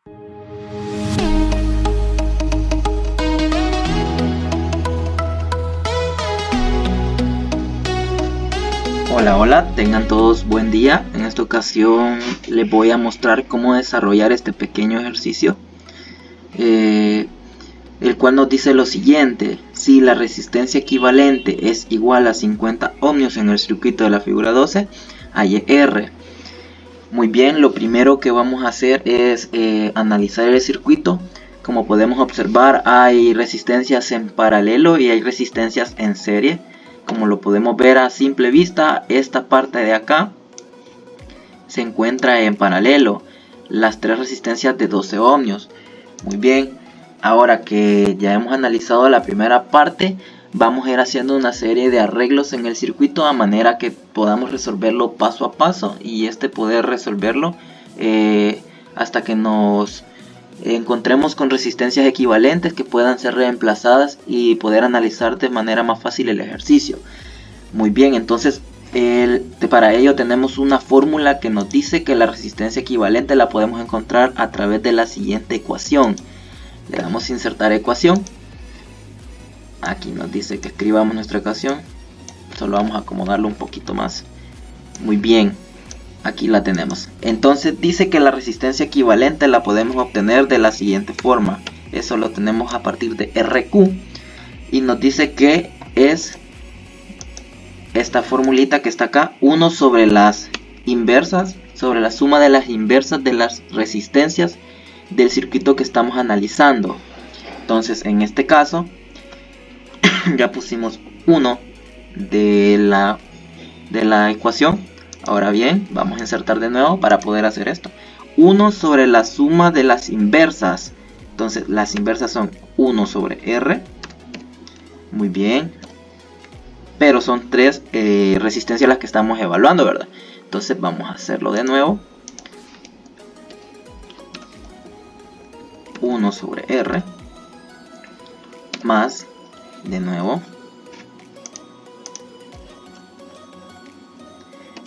Hola, tengan todos buen día. En esta ocasión les voy a mostrar cómo desarrollar este pequeño ejercicio, el cual nos dice lo siguiente: si la resistencia equivalente es igual a 50 ohmios en el circuito de la figura 12, halle R. Muy bien, lo primero que vamos a hacer es analizar el circuito. Como podemos observar, hay resistencias en paralelo y hay resistencias en serie. Como lo podemos ver a simple vista, esta parte de acá se encuentra en paralelo, las tres resistencias de 12 ohmios. Muy bien, ahora que ya hemos analizado la primera parte, vamos a ir haciendo una serie de arreglos en el circuito a manera que podamos resolverlo paso a paso y poder resolverlo hasta que nos encontremos con resistencias equivalentes que puedan ser reemplazadas y poder analizar de manera más fácil el ejercicio. Muy bien, entonces para ello tenemos una fórmula que nos dice que la resistencia equivalente la podemos encontrar a través de la siguiente ecuación. Le damos a insertar ecuación. Aquí nos dice que escribamos nuestra ecuación. Solo vamos a acomodarlo un poquito más. Muy bien, aquí la tenemos. Entonces dice que la resistencia equivalente la podemos obtener de la siguiente forma. Eso lo tenemos a partir de RQ. Y nos dice que es esta formulita que está acá, 1 sobre las inversas, sobre la suma de las inversas de las resistencias del circuito que estamos analizando. Entonces en este caso ya pusimos 1 de la ecuación. Ahora bien, vamos a insertar de nuevo para poder hacer esto. 1 sobre la suma de las inversas. Entonces las inversas son 1 sobre R. Muy bien. Pero son tres resistencias las que estamos evaluando, ¿verdad? Entonces vamos a hacerlo de nuevo. 1 sobre R. Más, de nuevo,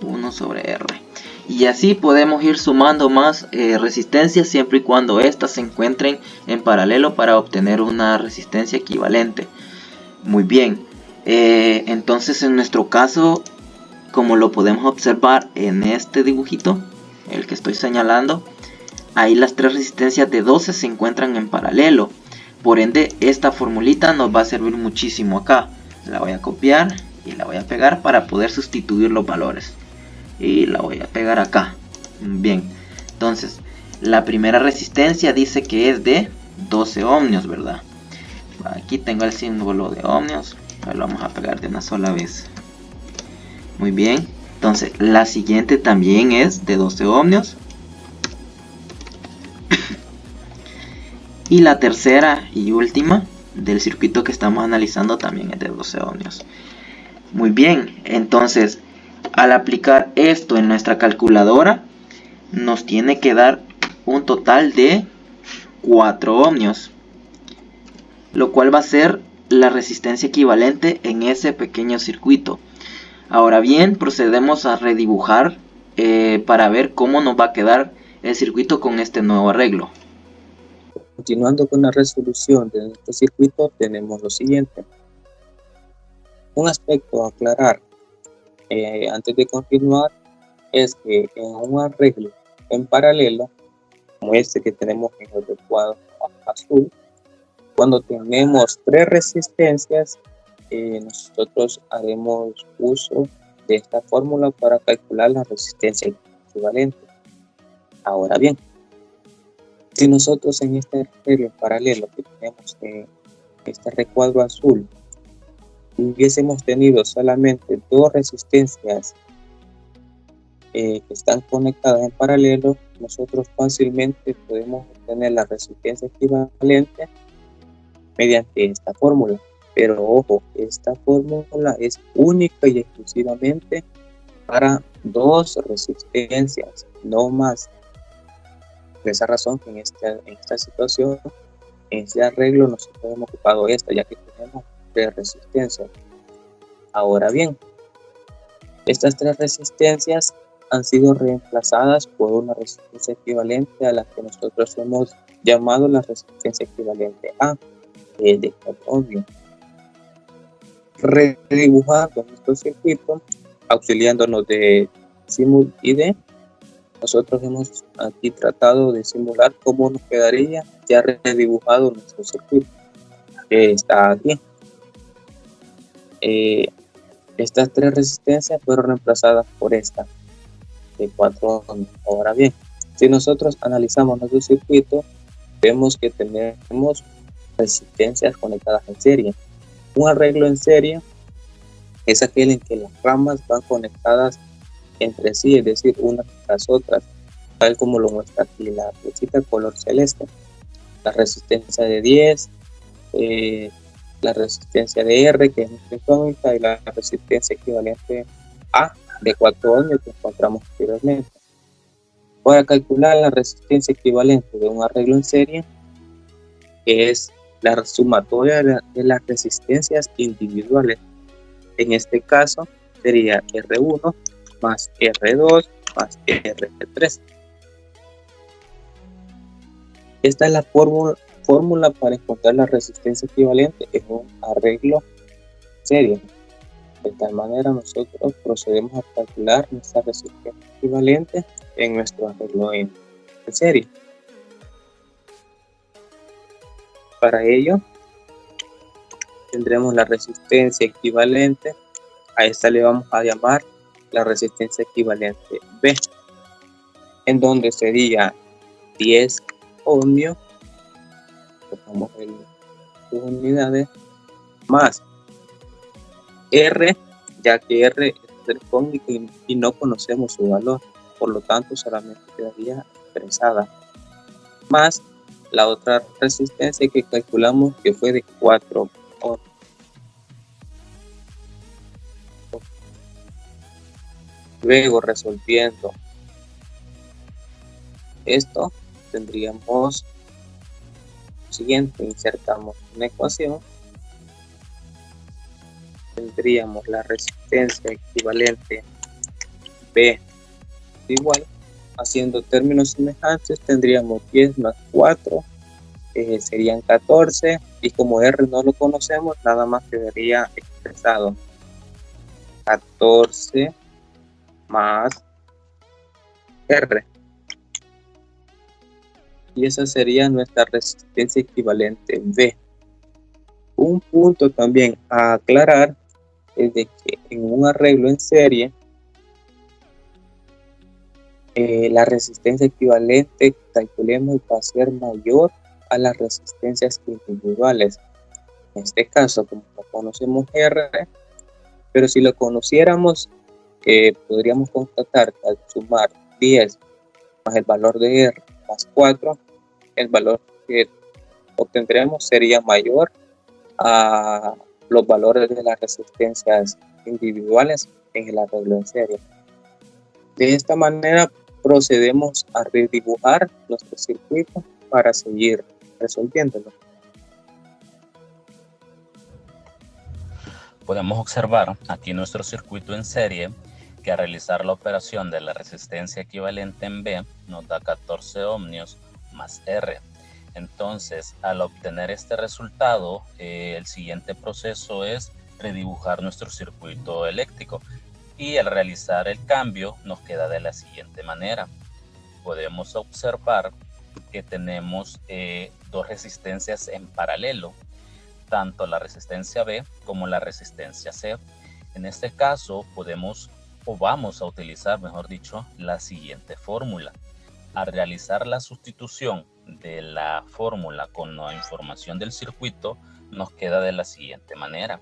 1 sobre R. Y así podemos ir sumando más resistencias siempre y cuando éstas se encuentren en paralelo para obtener una resistencia equivalente. Muy bien. Entonces en nuestro caso, como lo podemos observar en este dibujito, el que estoy señalando, ahí las tres resistencias de 12 se encuentran en paralelo. Por ende, esta formulita nos va a servir muchísimo acá. La voy a copiar y la voy a pegar para poder sustituir los valores. Y la voy a pegar acá. Bien, entonces la primera resistencia dice que es de 12 ohmios, ¿verdad? Aquí tengo el símbolo de ohmios. Lo vamos a pegar de una sola vez. Muy bien, entonces la siguiente también es de 12 ohmios. Y la tercera y última del circuito que estamos analizando también es de 12 ohmios. Muy bien, entonces al aplicar esto en nuestra calculadora nos tiene que dar un total de 4 ohmios, lo cual va a ser la resistencia equivalente en ese pequeño circuito. Ahora bien, procedemos a redibujar para ver cómo nos va a quedar el circuito con este nuevo arreglo. Continuando con la resolución de nuestro circuito, tenemos lo siguiente. Un aspecto a aclarar antes de continuar es que en un arreglo en paralelo, como este que tenemos en el cuadro azul, cuando tenemos tres resistencias, nosotros haremos uso de esta fórmula para calcular la resistencia equivalente. Ahora bien, si nosotros en este arreglo en paralelo que tenemos en este recuadro azul hubiésemos tenido solamente dos resistencias que están conectadas en paralelo, nosotros fácilmente podemos obtener la resistencia equivalente mediante esta fórmula. Pero ojo, esta fórmula es única y exclusivamente para dos resistencias, no más. Por esa razón que en esta situación, en este arreglo, nosotros hemos ocupado esta, ya que tenemos tres resistencias. Ahora bien, estas tres resistencias han sido reemplazadas por una resistencia equivalente a la que nosotros hemos llamado la resistencia equivalente A, que es de 4 ohmios. Redibujando nuestro circuito, auxiliándonos de Simul ID, nosotros hemos aquí tratado de simular cómo nos quedaría ya redibujado nuestro circuito, que está aquí. Estas tres resistencias fueron reemplazadas por esta de 4 ohmios. Ahora bien, si nosotros analizamos nuestro circuito, vemos que tenemos resistencias conectadas en serie. Un arreglo en serie es aquel en que las ramas van conectadas entre sí, es decir, unas tras otras, tal como lo muestra aquí la flechita color celeste. La resistencia de 10, la resistencia de R, que es nuestra incógnita, y la resistencia equivalente A de 4 ohmios que encontramos anteriormente. Para calcular la resistencia equivalente de un arreglo en serie, que es la sumatoria de las resistencias individuales. En este caso sería R1 más R2 más R3. Esta es la fórmula para encontrar la resistencia equivalente en un arreglo serie. De tal manera nosotros procedemos a calcular nuestra resistencia equivalente en nuestro arreglo en serie. Para ello tendremos la resistencia equivalente, a esta le vamos a llamar la resistencia equivalente B, en donde sería 10 ohmios, tomamos sus unidades, más R, ya que R es telefónico y no conocemos su valor, por lo tanto solamente quedaría expresada, más la otra resistencia que calculamos que fue de 4 ohmios. Luego, resolviendo esto, tendríamos lo siguiente: insertamos una ecuación, tendríamos la resistencia equivalente B igual, haciendo términos semejantes, tendríamos 10 más 4, serían 14, y como R no lo conocemos, nada más quedaría expresado 14 más R, y esa sería nuestra resistencia equivalente B. Un punto también a aclarar es de que en un arreglo en serie, la resistencia equivalente, calculemos, va a ser mayor a las resistencias individuales. En este caso, como no conocemos R, pero si lo conociéramos, podríamos constatar que al sumar 10 más el valor de R más 4, el valor que obtendremos sería mayor a los valores de las resistencias individuales en el arreglo en serie. De esta manera procedemos a redibujar nuestro circuito para seguir resolviéndolo. Podemos observar aquí nuestro circuito en serie que al realizar la operación de la resistencia equivalente en B nos da 14 ohmios más R. Entonces, al obtener este resultado, el siguiente proceso es redibujar nuestro circuito eléctrico, y al realizar el cambio nos queda de la siguiente manera. Podemos observar que tenemos dos resistencias en paralelo, tanto la resistencia B como la resistencia C. En este caso vamos a utilizar, mejor dicho, la siguiente fórmula. Al realizar la sustitución de la fórmula con la información del circuito, nos queda de la siguiente manera.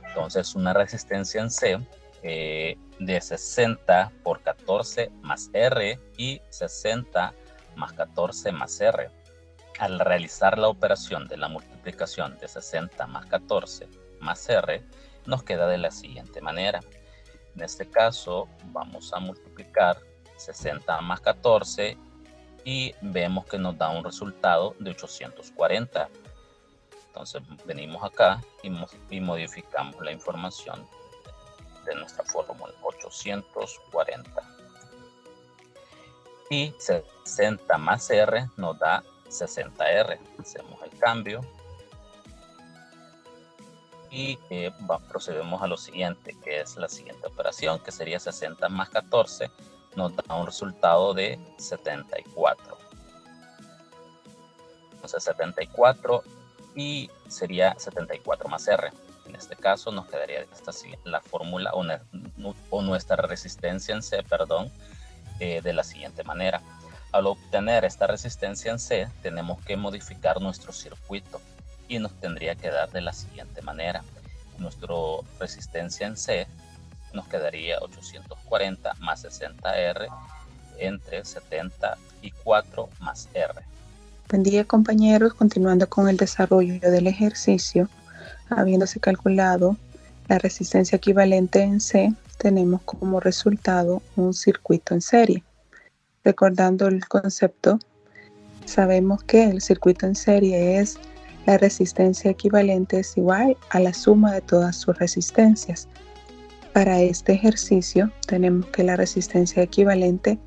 Entonces, una resistencia en C de 60 por 14 más R y 60 más 14 más R. Al realizar la operación de la multiplicación de 60 más 14 más R, nos queda de la siguiente manera. En este caso, vamos a multiplicar 60 más 14 y vemos que nos da un resultado de 840. Entonces venimos acá y modificamos la información de nuestra fórmula, 840. y 60 más R nos da 60R. Hacemos el cambio y procedemos a lo siguiente, que es la siguiente operación, que sería 60 más 14, nos da un resultado de 74. Entonces 74 y sería 74 más R. En este caso nos quedaría la fórmula o nuestra resistencia en C, perdón, de la siguiente manera. Al obtener esta resistencia en C, tenemos que modificar nuestro circuito y nos tendría que dar de la siguiente manera. Nuestra resistencia en C nos quedaría 840 más 60R entre 74 más R. Buen día, compañeros. Continuando con el desarrollo del ejercicio, habiéndose calculado la resistencia equivalente en C, tenemos como resultado un circuito en serie. Recordando el concepto, sabemos que el circuito en serie es la resistencia equivalente es igual a la suma de todas sus resistencias. Para este ejercicio tenemos que la resistencia equivalente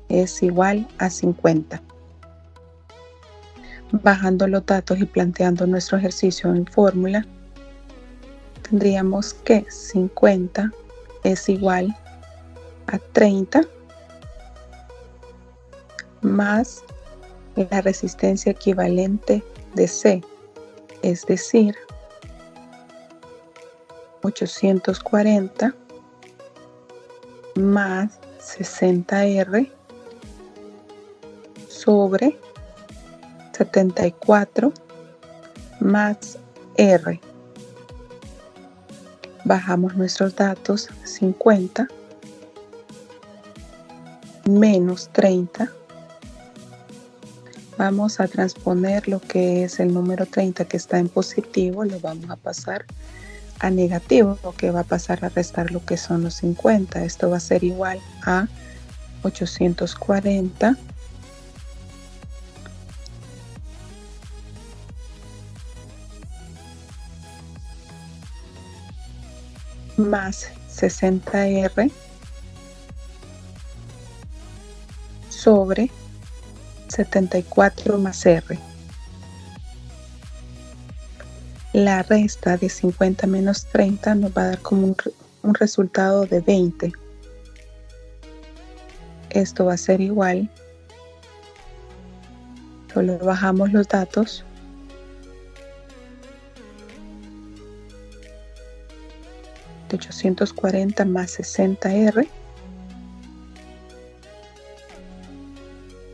es igual a 50. Bajando los datos y planteando nuestro ejercicio en fórmula, tendríamos que 50 es igual a 30 más la resistencia equivalente de C, es decir, 840 más 60R sobre 74 más R. Bajamos nuestros datos, 50 menos 30. Vamos a transponer lo que es el número 30 que está en positivo, lo vamos a pasar a negativo, lo que va a pasar a restar lo que son los 50. Esto va a ser igual a 840 más 60R sobre 74 más R. La resta de 50 menos 30 nos va a dar como un resultado de 20. Esto va a ser igual, solo bajamos los datos, de 840 más 60R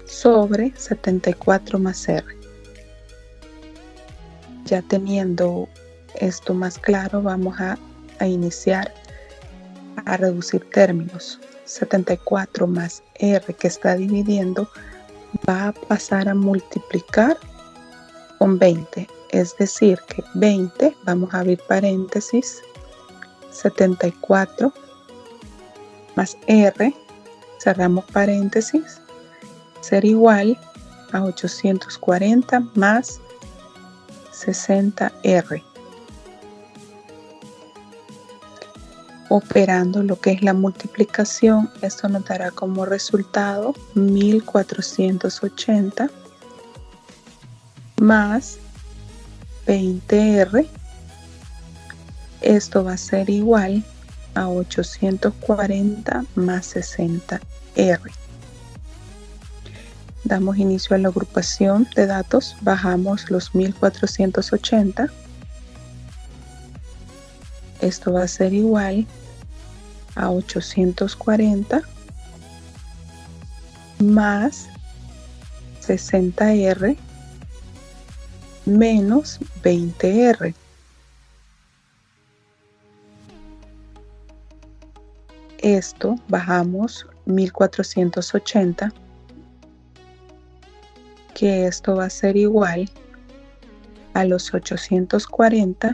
sobre 74 más R. Ya teniendo esto más claro, vamos a iniciar a reducir términos. 74 más R que está dividiendo va a pasar a multiplicar con 20. Es decir, que 20, vamos a abrir paréntesis, 74 más R, cerramos paréntesis, ser igual a 840 más 60R. Operando lo que es la multiplicación, esto nos dará como resultado 1480 más 20R. Esto va a ser igual a 840 más 60R. Damos inicio a la agrupación de datos, bajamos los 1480. Esto va a ser igual a 840 más 60R menos 20R. Esto bajamos 1480, que esto va a ser igual a los 840,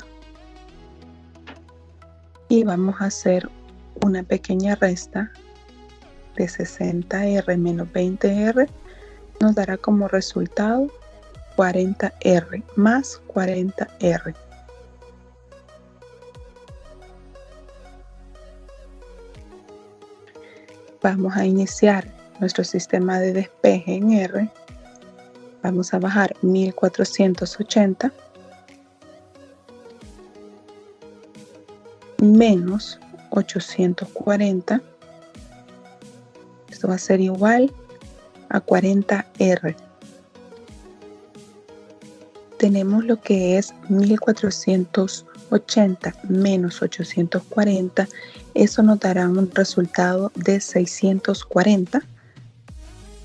y vamos a hacer una pequeña resta de 60R menos 20R, nos dará como resultado 40R más 40R. Vamos a iniciar nuestro sistema de despeje en R, vamos a bajar 1480 menos 840. Esto va a ser igual a 40R. Tenemos lo que es 1480 menos 840. Eso nos dará un resultado de 640,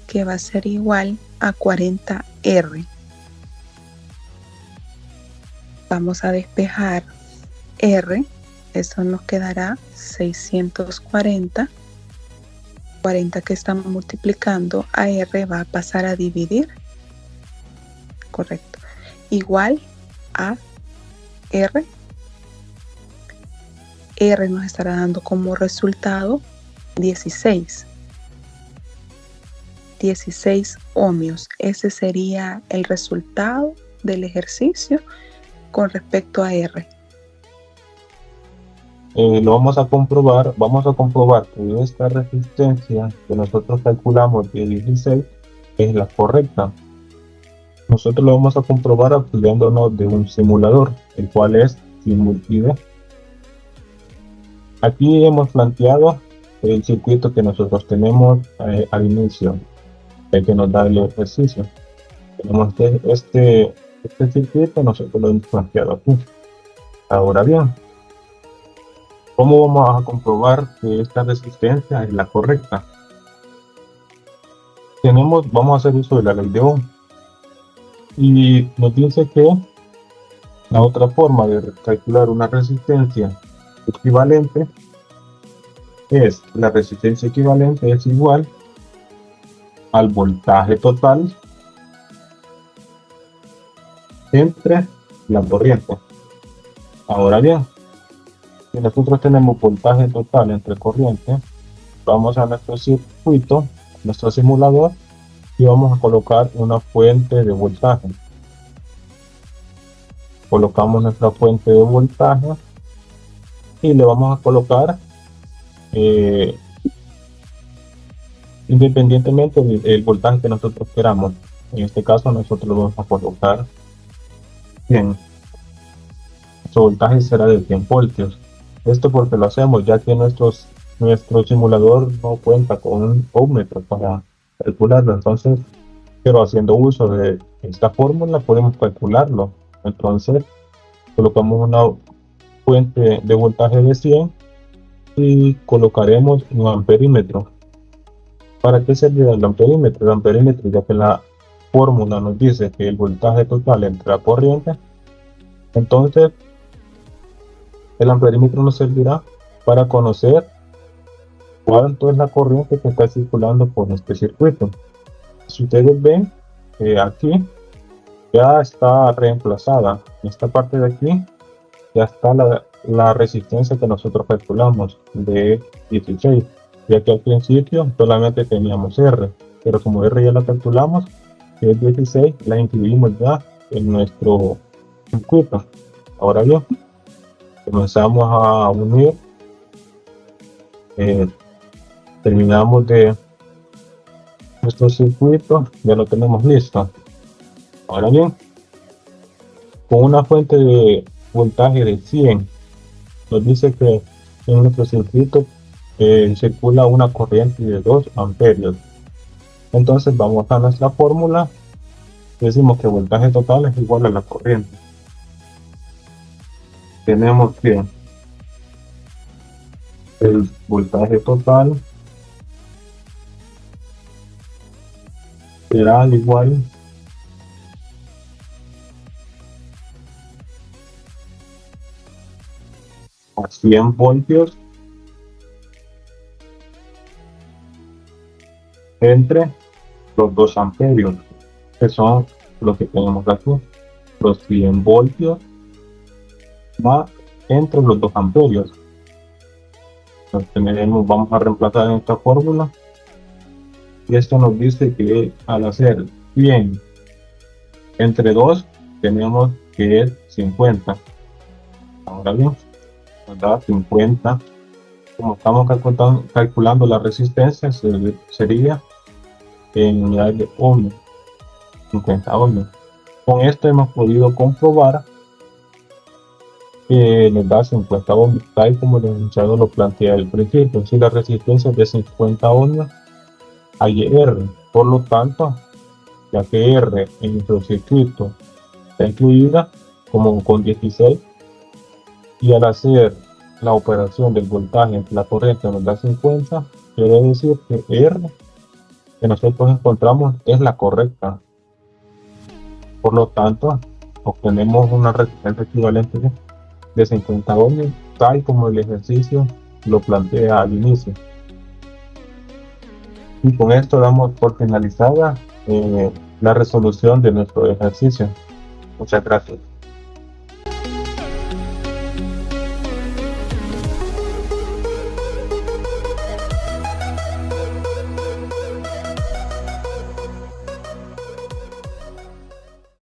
que va a ser igual a 40R. Vamos a despejar R. Eso nos quedará 640. 40 que estamos multiplicando a R va a pasar a dividir. Correcto. Igual a R. R nos estará dando como resultado 16 ohmios. Ese sería el resultado del ejercicio con respecto a R. Lo vamos a comprobar que esta resistencia que nosotros calculamos de 16 es la correcta. Nosotros lo vamos a comprobar apoyándonos de un simulador, el cual es SimulID. Aquí hemos planteado el circuito que nosotros tenemos al inicio, el que nos da el ejercicio. Tenemos este circuito, nosotros lo hemos planteado aquí. Ahora bien, ¿cómo vamos a comprobar que esta resistencia es la correcta? Vamos a hacer uso de la ley de Ohm. Y nos dice que la otra forma de calcular una resistencia equivalente es la resistencia equivalente es igual al voltaje total entre la corriente. Ahora bien, si nosotros tenemos voltaje total entre corriente, vamos a nuestro circuito, nuestro simulador, y vamos a colocar una fuente de voltaje. Colocamos nuestra fuente de voltaje y le vamos a colocar independientemente del voltaje que nosotros queramos. En este caso nosotros lo vamos a colocar 100. Nuestro voltaje será de 100 voltios. Esto porque lo hacemos ya que nuestro simulador no cuenta con un ohmmetro para calcularlo. Entonces, pero haciendo uso de esta fórmula podemos calcularlo. Entonces colocamos una fuente de voltaje de 100 y colocaremos un amperímetro. ¿Para qué servirá el amperímetro? El amperímetro, ya que la fórmula nos dice que el voltaje total entre la corriente, entonces el amperímetro nos servirá para conocer cuánto es la corriente que está circulando por este circuito. Si ustedes ven, aquí ya está reemplazada. En esta parte de aquí ya está la resistencia que nosotros calculamos de 16, ya que al principio solamente teníamos R, pero como R ya la calculamos, que es 16, la incluimos ya en nuestro circuito. Ahora bien, comenzamos a unir, terminamos de nuestro circuito, ya lo tenemos listo. Ahora bien, con una fuente de voltaje de 100, nos dice que en nuestro circuito circula una corriente de 2 amperios. Entonces vamos a nuestra fórmula, decimos que el voltaje total es igual a la corriente. Tenemos que el voltaje total será igual a 100 voltios entre los 2 amperios, que son lo que tenemos aquí, los 100 voltios más entre los 2 amperios. Entonces vamos a reemplazar en esta fórmula y esto nos dice que al hacer 100 entre 2 tenemos que es 50. Ahora bien, nos da 50. Como estamos calculando la resistencia, sería en unidades de ohmios, 50 ohmios. Con esto hemos podido comprobar que nos da 50 ohmios, tal como el enunciado lo plantea al principio. Si la resistencia es de 50 ohmios, hay R. Por lo tanto, ya que R en nuestro circuito está incluida como con 16, y al hacer la operación del voltaje entre la corriente nos da 50, quiere decir que R que nosotros encontramos es la correcta. Por lo tanto, obtenemos una resistencia equivalente de 50 ohmios, tal como el ejercicio lo plantea al inicio. Y con esto damos por finalizada la resolución de nuestro ejercicio. Muchas gracias.